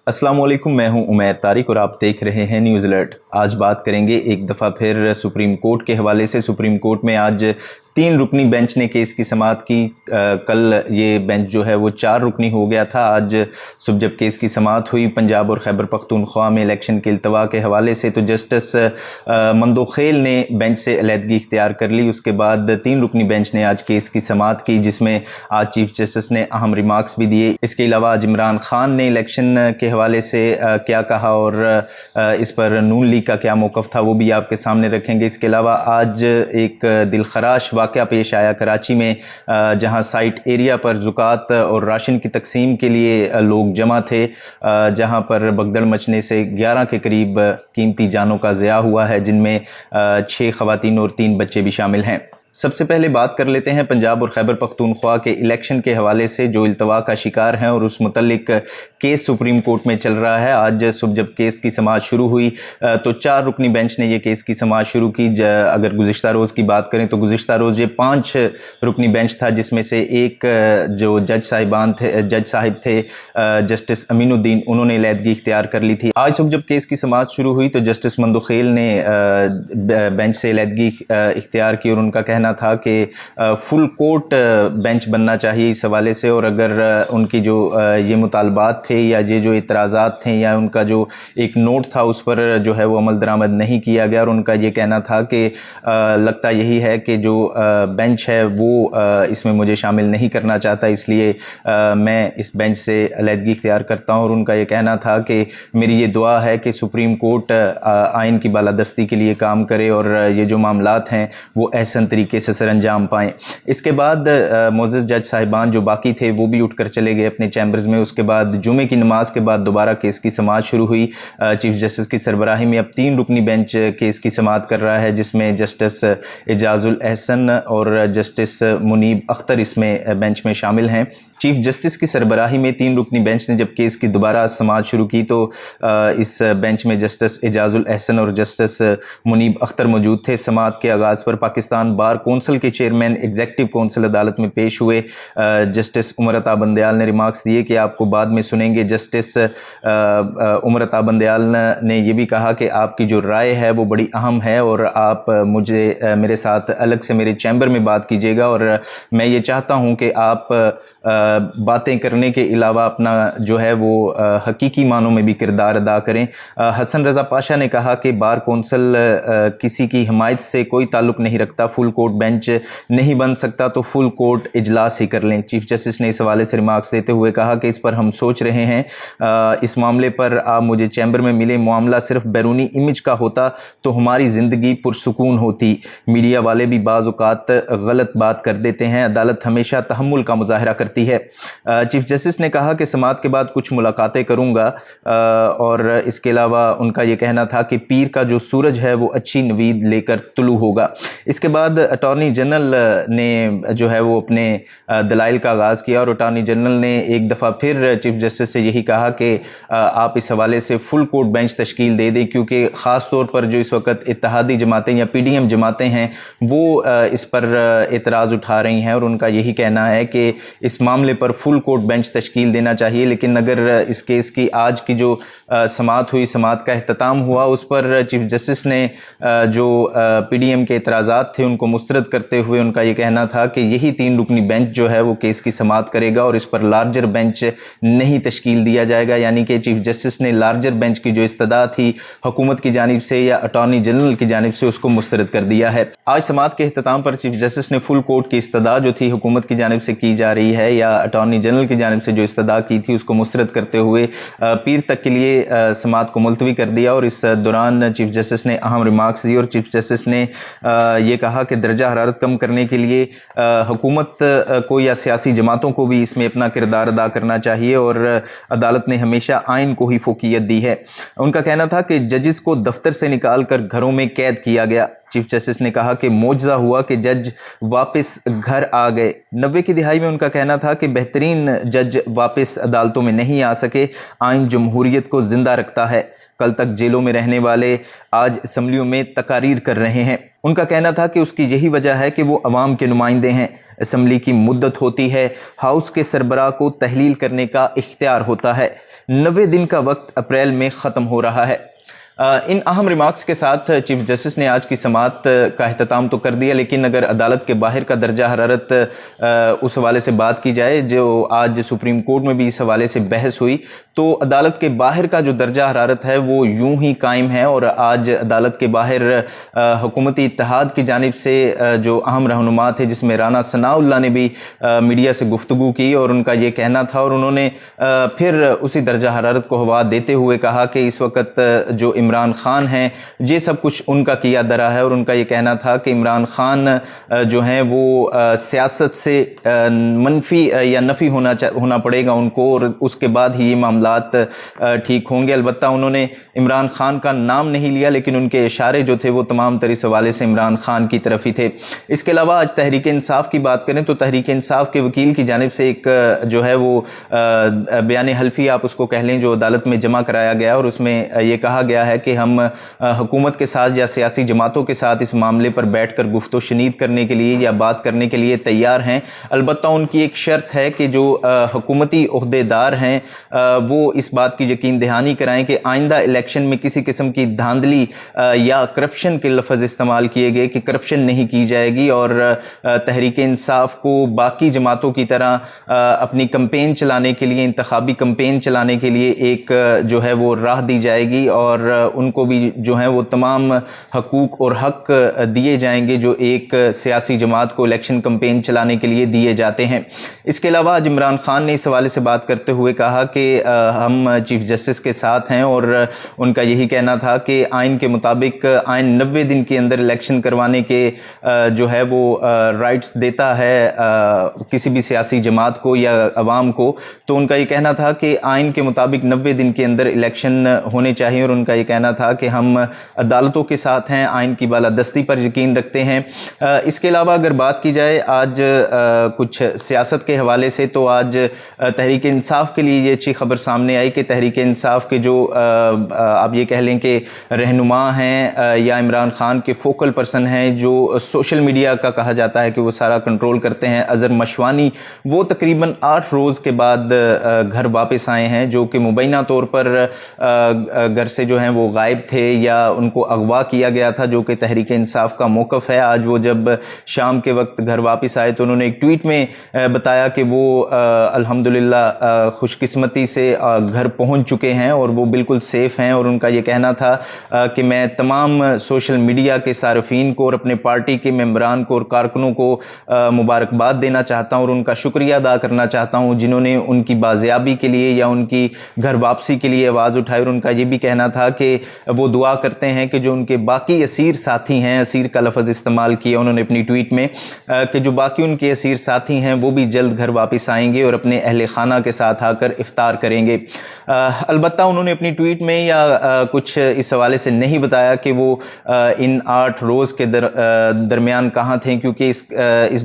अस्सलाम वालेकुम, मैं हूं उमैर तारिक और आप देख रहे हैं न्यूज़ अलर्ट। आज बात करेंगे एक दफ़ा फिर सुप्रीम कोर्ट के हवाले से। सुप्रीम कोर्ट में आज 3 रुकनी बेंच ने केस की समाअत की। कल ये बेंच जो है वो 4 रुकनी हो गया था। आज सुबह जब केस की समाअत हुई पंजाब और खैबर पख्तूनख्वा में इलेक्शन के इल्तवा के हवाले से, तो जस्टिस मंदोखेल ने बेंच से अलहदगी इख्तियार कर ली। उसके बाद 3 रुकनी बेंच ने आज केस की समाअत की, जिसमें आज चीफ जस्टिस ने अहम रिमार्क्स भी दिए। इसके अलावा आज इमरान खान ने इलेक्शन के हवाले से क्या कहा और इस पर नून लीग का क्या मौक़िफ़ था, वो भी आपके सामने रखेंगे। इसके अलावा आज एक दिलखराश वाक़या पेश आया कराची में, जहां साइट एरिया पर ज़ुकात और राशन की तकसीम के लिए लोग जमा थे, जहां पर भगदड़ मचने से 11 के करीब कीमती जानों का ज़िया हुआ है, जिनमें 6 ख़वातीन और 3 बच्चे भी शामिल हैं। सबसे पहले बात कर लेते हैं पंजाब और खैबर पख्तूनख्वा के इलेक्शन के हवाले से, जो इल्तवा का शिकार हैं और उस मुतल्लिक केस सुप्रीम कोर्ट में चल रहा है। आज सुबह जब केस की समाअत शुरू हुई तो 4 रुकनी बेंच ने ये केस की समाअत शुरू की। अगर गुज़िश्ता रोज़ की बात करें तो गुज़िश्ता रोज़ ये 5 रुकनी बेंच था, जिसमें से एक जो जज साहिब थे जस्टिस अमीनुद्दीन, उन्होंने अलहदगी इख्तियार कर ली थी। आज सुबह जब केस की समाअत शुरू हुई तो जस्टिस मंदोखेल ने बेंच से अलहदगी इख्तियार की और उनका कहना था कि फुल कोर्ट बेंच बनना चाहिए इस हवाले से। और अगर उनकी जो ये मुतालबात थे या ये जो इतराज़ात थे या उनका जो एक नोट था उस पर जो है वो अमल दरामद नहीं किया गया, और उनका ये कहना था कि लगता यही है कि जो बेंच है वो इसमें मुझे शामिल नहीं करना चाहता, इसलिए मैं इस बेंच से अलहदगी इख्तियार करता हूँ। और उनका ये कहना था कि मेरी ये दुआ है कि सुप्रीम कोर्ट आइन की बालादस्ती के लिए काम करे और ये जो मामलात हैं वो एहसन तरीके से सर अंजाम पाएँ। इसके बाद मोअज़्ज़ज़ जज साहिबान जो बाकी थे वो भी उठकर चले गए अपने चैम्बर्स में। उसके बाद जुमे की नमाज के बाद दोबारा केस की समाअत शुरू हुई। चीफ जस्टिस की सरबराही में अब 3 रुकनी बेंच केस की समाअत कर रहा है, जिसमें जस्टिस एजाजुल एहसन और जस्टिस मुनीब अख्तर इसमें बेंच में शामिल हैं। चीफ जस्टिस की सरबराही में 3 रुकनी बेंच ने जब केस की दोबारा समाअत शुरू की तो इस बेंच में जस्टिस एजाजुल एहसन और जस्टिस मुनीब अख्तर मौजूद थे। समाअत के आगाज़ पर पाकिस्तान बार कौंसिल के चेयरमैन एग्जीक्यूटिव कौंसिल अदालत में पेश हुए जस्टिस उमर अता बंदयाल ने रिमार्क्स दिए कि आपको बाद में सुनेंगे। जस्टिस उमर अता बंदयाल ने यह भी कहा कि आपकी जो राय है वो बड़ी अहम है और आप मेरे साथ अलग से मेरे चैम्बर में बात कीजिएगा, और मैं ये चाहता हूँ कि आप बातें करने के अलावा अपना जो है वो हकीकी मानों में भी किरदार अदा करें। हसन रज़ा पाशा ने कहा कि बार कौंसिल किसी की हिमायत से कोई ताल्लुक़ नहीं रखता, फुल कोर्ट बेंच नहीं बन सकता तो फुल कोर्ट इजलास ही कर लें। चीफ जस्टिस ने इस हवाले से रिमार्क्स देते हुए कहा कि इस पर हम सोच रहे हैं, इस मामले पर आप मुझे चैम्बर में मिले। मामला सिर्फ बैरूनी इमेज का होता तो हमारी ज़िंदगी पुरसुकून होती। मीडिया वाले भी बाज़ औक़ात गलत बात कर देते हैं, अदालत हमेशा तहम्मुल का मुज़ाहरा करती है। चीफ जस्टिस ने कहा कि समाअत के बाद कुछ मुलाकातें करूँगा, और इसके अलावा उनका ये कहना था कि पीर का जो सूरज है वो अच्छी नवीद लेकर तुलू होगा। इसके बाद अटॉर्नी जनरल ने जो है वो अपने दलाइल का आगाज़ किया और अटॉर्नी जनरल ने एक दफ़ा फिर चीफ जस्टिस से यही कहा कि आप इस हवाले से फुल कोर्ट बेंच तश्कील दे दें, क्योंकि ख़ास तौर पर जो इस वक्त इत्तेहादी जमातें या PDM जमातें हैं वो इस पर एतराज़ उठा रही हैं, और उनका यही कहना है कि इस मामले पर फुल कोर्ट बेंच तश्कील देना चाहिए। लेकिन अगर इस केस की आज की जो समाअत हुई, समाअत का अख्ताम हुआ, उस पर चीफ जस्टिस ने जो PDM के एतराज़ात थे उनको मुस्तरद करते हुए उनका ये कहना था कि यही 3 रुकनी बेंच जो है वो केस की समाअत करेगा और इस पर लार्जर बेंच नहीं तश्कील दिया जाएगा। यानी कि चीफ जस्टिस ने लार्जर बेंच की जो इस्तदा थी हुकूमत की जानिब से या अटॉर्नी जनरल की जानिब से उसको मुस्तरद कर दिया है। आज समाअत के अख्ताम पर चीफ जस्टिस ने फुल कोर्ट की इस्तदा जो थी हुकूमत की जानिब से की जा रही है या अटॉर्नी जनरल की जानिब से जो इस्तदा की थी उसको मुस्तरद करते हुए पीर तक के लिए समाअत को मुलतवी कर दिया। और इस दौरान चीफ जस्टिस ने अहम रिमार्क्स दी और चीफ जस्टिस ने ये कहा कि दर्जा हरारत कम करने के लिए हुकूमत को या सियासी जमातों को भी इसमें अपना किरदार अदा करना चाहिए, और अदालत ने हमेशा आइन को ही फोकियत दी है। उनका कहना था कि जजेस को दफ्तर से निकाल कर घरों में कैद किया गया। चीफ जस्टिस ने कहा कि मौजज़ा हुआ कि जज वापस घर आ गए। 90 की दिहाई में उनका कहना था कि बेहतरीन जज वापस अदालतों में नहीं आ सके, आइन जमहूरियत को ज़िंदा रखता है। कल तक जेलों में रहने वाले आज असम्बलियों में तकारीर कर रहे हैं। उनका कहना था कि उसकी यही वजह है कि वो अवाम के नुमाइंदे हैं। असम्बली की मुद्दत होती है, हाउस के सरबराह को तहलील करने का इख्तियार होता है। 90 दिन का वक्त अप्रैल में ख़त्म हो रहा है। इन अहम रिमार्क्स के साथ चीफ जस्टिस ने आज की समाअत का अख्ताम तो कर दिया, लेकिन अगर अदालत के बाहर का दर्जा हरारत उस हवाले से बात की जाए, जो आज सुप्रीम कोर्ट में भी इस हवाले से बहस हुई, तो अदालत के बाहर का जो दर्जा हरारत है वो यूं ही कायम है। और आज अदालत के बाहर हुकूमती इत्तेहाद की जानिब से जो अहम रहनुमा थे, जिसमें राना सनाउल्लाह ने भी मीडिया से गुफ्तगू की और उनका ये कहना था, और उन्होंने फिर उसी दर्जा हरारत को हवा देते हुए कहा कि इस वक्त जो इमरान खान हैं ये सब कुछ उनका किया दरा है। और उनका ये कहना था कि इमरान खान जो हैं वो सियासत से मनफी या नफ़ी होना पड़ेगा उनको, और उसके बाद ही ये मामलात ठीक होंगे। अलबत्ता उन्होंने इमरान खान का नाम नहीं लिया, लेकिन उनके इशारे जो थे वो तमाम तर इस हवाले से इमरान खान की तरफ ही थे। इसके अलावा आज तहरीक इंसाफ की बात करें तो तहरीक इंसाफ के वकील की जानिब से एक जो है वो बयान हल्फी आप उसको कह लें, जो अदालत में जमा कराया गया, और उसमें ये कहा गया है कि हम हुकूमत के साथ या सियासी जमातों के साथ इस मामले पर बैठ कर गुफ्तो शनीद करने के लिए या बात करने के लिए तैयार हैं। अलबत्ता उनकी एक शर्त है कि जो हुकूमती ओहदेदार हैं वो इस बात की यकीन दहानी कराएं कि आइंदा इलेक्शन में किसी किस्म की धांधली या करप्शन के लफ्ज़ इस्तेमाल किए गए, कि करप्शन नहीं की जाएगी, और तहरीक इंसाफ को बाकी जमातों की तरह अपनी कंपेन चलाने के लिए, इंतखाबी कंपेन चलाने के लिए एक जो है वो राह दी जाएगी, और उनको भी जो है वो तमाम हकूक़ और हक दिए जाएंगे जो एक सियासी जमात को इलेक्शन कंपेन चलाने के लिए दिए जाते हैं। इसके अलावा आज इमरान खान ने इस हवाले से बात करते हुए कहा कि हम चीफ जस्टिस के साथ हैं, और उनका यही कहना था कि आइन के मुताबिक आइन 90 दिन के अंदर इलेक्शन करवाने के जो है वो राइट्स देता है किसी भी सियासी जमात को या अवाम को। तो उनका ये कहना था कि आइन के मुताबिक 90 दिन के अंदर इलेक्शन होने चाहिए, और उनका ये कहना था कि हम अदालतों के साथ हैं, आइन की बालादस्ती पर यकीन रखते हैं। इसके अलावा अगर बात की जाए आज कुछ सियासत के हवाले से, तो आज तहरीक इंसाफ के लिए ये अच्छी खबर सामने आई कि तहरीक इंसाफ के जो आप ये कह लें कि रहनुमा हैं या इमरान खान के फोकल पर्सन हैं, जो सोशल मीडिया का कहा जाता है कि वो सारा कंट्रोल करते हैं, अज़हर मशवानी, वो तकरीबन 8 रोज़ के बाद घर वापस आए हैं, जो कि मुबैना तौर पर घर से जो हैं वो गायब थे या उनको अगवा किया गया था, जो कि तहरीक इंसाफ का मौक़िफ़ है। आज वो जब शाम के वक्त घर वापस आए तो उन्होंने एक ट्वीट में बताया कि वो अल्हम्दुलिल्लाह खुशकिस्मती से घर पहुंच चुके हैं और वो बिल्कुल सेफ़ हैं। और उनका ये कहना था कि मैं तमाम सोशल मीडिया के सार्फिन को और अपने पार्टी के मेंबरान को और कारकुनों को मुबारकबाद देना चाहता हूँ और उनका शुक्रिया अदा करना चाहता हूँ जिन्होंने उनकी बाजियाबी के लिए या उनकी घर वापसी के लिए आवाज़ उठाई। और उनका ये भी कहना था कि वो दुआ करते हैं कि जो उनके बाकी असीर साथी हैं, असीर का लफ्ज़ इस्तेमाल किया उन्होंने अपनी ट्वीट में, कि जो बाकी उनके असीर साथी हैं वो भी जल्द घर वापस आएंगे और अपने अहले खाना के साथ आकर इफ्तार करेंगे। अलबत्ता उन्होंने अपनी ट्वीट में या कुछ इस हवाले से नहीं बताया कि वो इन 8 रोज़ के दरमियान कहाँ थे, क्योंकि इस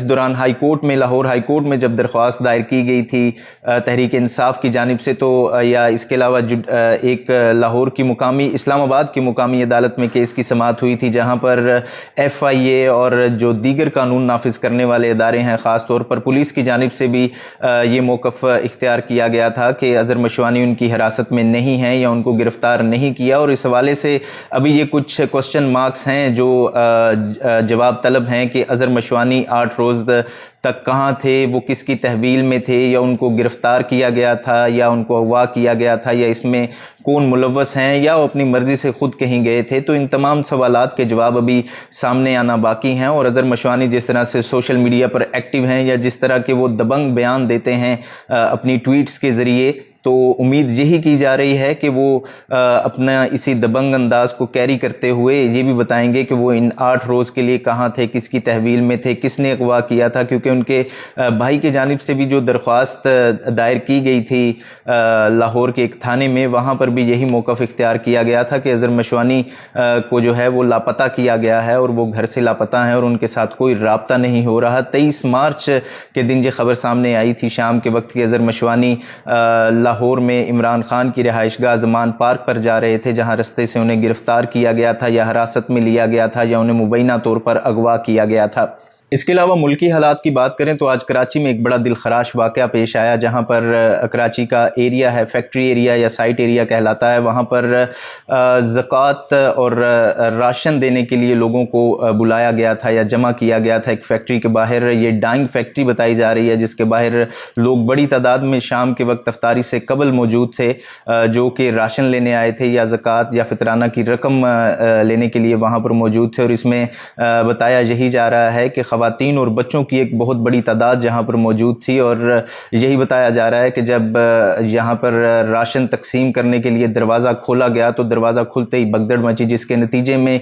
दौरान हाई कोर्ट में, लाहौर हाई कोर्ट में जब दरख्वास्त दायर की गई थी तहरीक इंसाफ की जानिब से, तो या इसके अलावा एक लाहौर की मुकामी, इस्लामाबाद की मुकामी अदालत में केस की समाअत हुई थी, जहाँ पर FIA और जो दीगर कानून नाफिज करने वाले इदारे हैं, ख़ास तौर पर पुलिस की जानिब से भी ये मौक़िफ़ इख्तियार किया गया था कि अज़हर मशवानी उनकी हिरासत में नहीं हैं या उनको गिरफ़्तार नहीं किया। और इस हवाले से अभी ये कुछ क्वेश्चन मार्क्स हैं जो जवाब तलब हैं कि अज़हर मशवानी 8 रोज़ तक कहाँ थे, वो किसकी तहवील में थे, या उनको गिरफ़्तार किया गया था या उनको अगवा किया गया था, या इसमें कौन मुलव्वस हैं, या वो अपनी मर्ज़ी से ख़ुद कहीं गए थे। तो इन तमाम सवालात के जवाब अभी सामने आना बाकी हैं। और अज़हर मशवानी जिस तरह से सोशल मीडिया पर एक्टिव हैं या जिस तरह के वो दबंग बयान देते हैं अपनी ट्वीट्स के ज़रिए, तो उम्मीद यही की जा रही है कि वो अपना इसी दबंग अंदाज को कैरी करते हुए ये भी बताएंगे कि वो इन 8 रोज़ के लिए कहाँ थे, किसकी तहवील में थे, किसने अगवा किया था। क्योंकि उनके भाई की जानिब से भी जो दरख्वास्त दायर की गई थी लाहौर के एक थाने में, वहाँ पर भी यही मौक़िफ़ इख्तियार किया गया था कि अज़हर मशवानी को जो है वो लापता किया गया है और वो घर से लापता हैं और उनके साथ कोई राब्ता नहीं हो रहा। 23 मार्च के दिन ये खबर सामने आई थी शाम के वक्त कि अज़हर मशवानी लाहौर में इमरान खान की रिहाइशगाह ज़मान पार्क पर जा रहे थे, जहां रास्ते से उन्हें गिरफ़्तार किया गया था या हिरासत में लिया गया था या उन्हें मुबैना तौर पर अगवा किया गया था। اس کے علاوہ ملکی حالات کی بات کریں تو آج کراچی میں ایک بڑا دل خراش واقعہ پیش آیا، جہاں پر کراچی کا ایریا ہے، فیکٹری ایریا یا سائٹ ایریا کہلاتا ہے، وہاں پر زکوٰۃ اور راشن دینے کے لیے لوگوں کو بلایا گیا تھا یا جمع کیا گیا تھا ایک فیکٹری کے باہر۔ یہ ڈائنگ فیکٹری بتائی جا رہی ہے، جس کے باہر لوگ بڑی تعداد میں شام کے وقت افطاری سے قبل موجود تھے، جو کہ راشن لینے آئے تھے یا زکوٰۃ یا فطرانہ کی رقم لینے کے لیے وہاں پر موجود تھے۔ اور اس میں بتایا یہی جا رہا ہے کہ خواتین اور بچوں کی ایک بہت بڑی تعداد جہاں پر موجود تھی، اور یہی بتایا جا رہا ہے کہ جب یہاں پر راشن تقسیم کرنے کے لیے دروازہ کھولا گیا تو دروازہ کھلتے ہی بھگدڑ مچی، جس کے نتیجے میں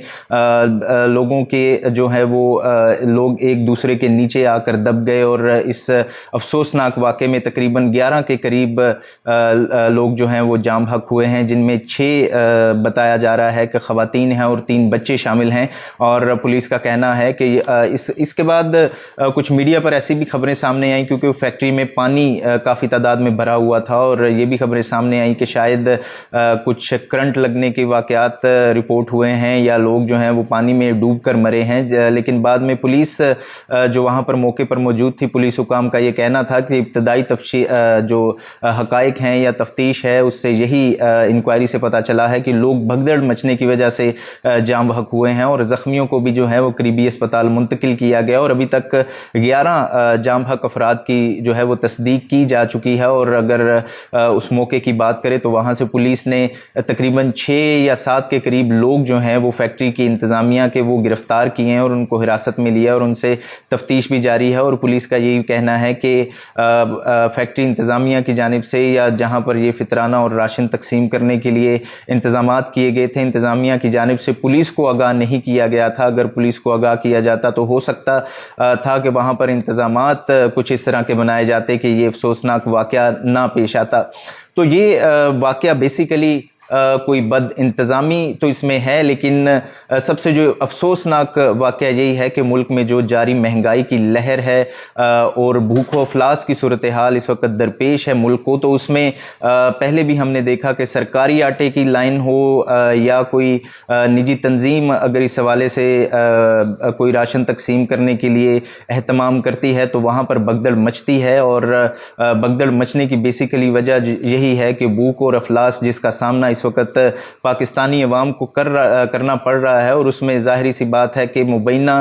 لوگوں کے جو ہے وہ لوگ ایک دوسرے کے نیچے آ کر دب گئے، اور اس افسوسناک واقعے میں تقریباً 11 کے قریب لوگ جو ہیں وہ جام حق ہوئے ہیں، جن میں 6 بتایا جا رہا ہے کہ خواتین ہیں اور 3 بچے شامل ہیں۔ اور پولیس کا کہنا ہے کہ اس کے بعد کچھ میڈیا پر ایسی بھی خبریں سامنے آئیں، کیونکہ وہ فیکٹری میں پانی کافی تعداد میں بھرا ہوا تھا، اور یہ بھی خبریں سامنے آئیں کہ شاید کچھ کرنٹ لگنے کے واقعات رپورٹ ہوئے ہیں یا لوگ جو ہیں وہ پانی میں ڈوب کر مرے ہیں۔ لیکن بعد میں پولیس جو وہاں پر موقع پر موجود تھی، پولیس حکام کا یہ کہنا تھا کہ ابتدائی جو حقائق ہیں یا تفتیش ہے، اس سے یہی انکوائری سے پتہ چلا ہے کہ لوگ بھگدڑ مچنے کی وجہ سے جام بحق ہوئے ہیں، اور زخمیوں کو بھی جو ہے وہ قریبی اسپتال منتقل کیا گیا، اور ابھی تک 11 جام حق افراد کی جو ہے وہ تصدیق کی جا چکی ہے۔ اور اگر اس موقع کی بات کریں تو وہاں سے پولیس نے تقریباً 6 یا 7 کے قریب لوگ جو ہیں وہ فیکٹری کی انتظامیہ کے وہ گرفتار کیے ہیں اور ان کو حراست میں لیا، اور ان سے تفتیش بھی جاری ہے۔ اور پولیس کا یہی کہنا ہے کہ فیکٹری انتظامیہ کی جانب سے یا جہاں پر یہ فطرانہ اور راشن تقسیم کرنے کے لیے انتظامات کیے گئے تھے، انتظامیہ کی جانب سے پولیس کو آگاہ نہیں کیا گیا تھا۔ اگر پولیس کو آگاہ کیا جاتا تو ہو سکتا تھا کہ وہاں پر انتظامات کچھ اس طرح کے بنائے جاتے کہ یہ افسوسناک واقعہ نہ پیش آتا۔ تو یہ واقعہ بیسیکلی کوئی بد انتظامی تو اس میں ہے، لیکن سب سے جو افسوسناک واقعہ یہی ہے کہ ملک میں جو جاری مہنگائی کی لہر ہے اور بھوک و افلاس کی صورتحال اس وقت درپیش ہے ملک کو، تو اس میں پہلے بھی ہم نے دیکھا کہ سرکاری آٹے کی لائن ہو یا کوئی نجی تنظیم اگر اس حوالے سے کوئی راشن تقسیم کرنے کے لیے اہتمام کرتی ہے تو وہاں پر بھگدڑ مچتی ہے، اور بھگدڑ مچنے کی بیسیکلی وجہ یہی ہے کہ بھوک اور افلاس جس کا سامنا اس وقت پاکستانی عوام کو کرنا پڑ رہا ہے، اور اس میں ظاہری سی بات ہے کہ مبینہ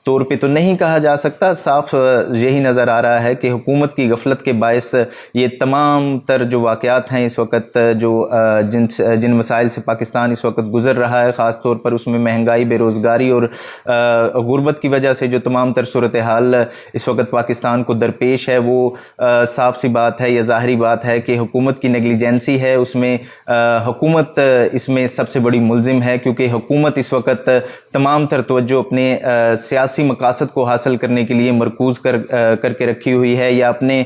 طور پہ تو نہیں کہا جا سکتا، صاف یہی نظر آ رہا ہے کہ حکومت کی غفلت کے باعث یہ تمام تر جو واقعات ہیں اس وقت جو جن مسائل سے پاکستان اس وقت گزر رہا ہے، خاص طور پر اس میں مہنگائی، بے روزگاری اور غربت کی وجہ سے جو تمام تر صورتحال اس وقت پاکستان کو درپیش ہے، وہ صاف سی بات ہے یا ظاہری بات ہے کہ حکومت کی نیگلیجنسی ہے۔ اس میں حکومت اس میں سب سے بڑی ملزم ہے، کیونکہ حکومت اس وقت تمام تر توجہ اپنے سیاسی مقاصد کو حاصل کرنے کے لیے مرکوز کر کے رکھی ہوئی ہے، یا اپنے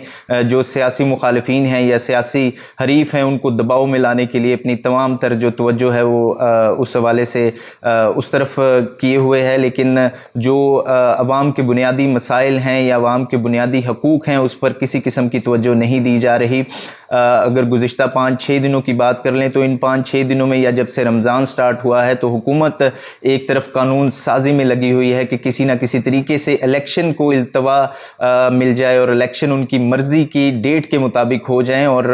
جو سیاسی مخالفین ہیں یا سیاسی حریف ہیں ان کو دباؤ میں لانے کے لیے اپنی تمام تر جو توجہ ہے وہ اس حوالے سے اس طرف کیے ہوئے ہے۔ لیکن جو عوام کے بنیادی مسائل ہیں یا عوام کے بنیادی حقوق ہیں اس پر کسی قسم کی توجہ نہیں دی جا رہی۔ اگر گزشتہ 5-6 دنوں کی بات کر لیں تو ان 5-6 دنوں میں یا جب سے رمضان سٹارٹ ہوا ہے تو حکومت ایک طرف قانون سازی میں لگی ہوئی ہے کہ کسی نہ کسی طریقے سے الیکشن کو التوا مل جائے اور الیکشن ان کی مرضی کی ڈیٹ کے مطابق ہو جائیں، اور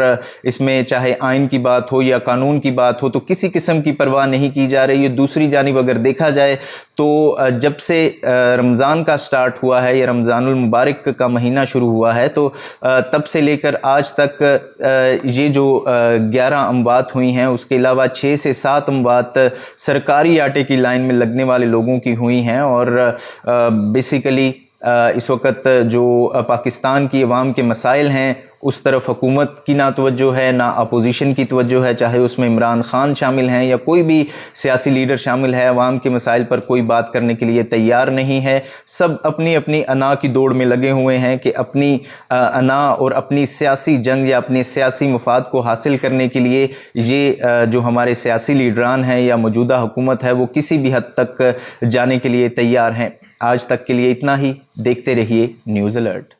اس میں چاہے آئین کی بات ہو یا قانون کی بات ہو تو کسی قسم کی پرواہ نہیں کی جا رہی ہے۔ دوسری جانب اگر دیکھا جائے تو جب سے رمضان کا سٹارٹ ہوا ہے یا رمضان المبارک کا مہینہ شروع ہوا ہے تو تب سے لے کر آج تک یہ جو 11 اموات ہوئی ہیں، اس کے علاوہ 6 سے 7 اموات سرکاری آٹے کی لائن میں لگنے والے لوگوں کی ہوئی ہیں، اور بیسیکلی اس وقت جو پاکستان کی عوام کے مسائل ہیں اس طرف حکومت کی نہ توجہ ہے نہ اپوزیشن کی توجہ ہے، چاہے اس میں عمران خان شامل ہیں یا کوئی بھی سیاسی لیڈر شامل ہے، عوام کے مسائل پر کوئی بات کرنے کے لیے تیار نہیں ہے۔ سب اپنی اپنی انا کی دوڑ میں لگے ہوئے ہیں کہ اپنی انا اور اپنی سیاسی جنگ یا اپنے سیاسی مفاد کو حاصل کرنے کے لیے یہ جو ہمارے سیاسی لیڈران ہیں یا موجودہ حکومت ہے وہ کسی بھی حد تک جانے کے لیے تیار ہیں۔ آج تک کے لیے اتنا ہی، دیکھتے رہیے نیوز الرٹ۔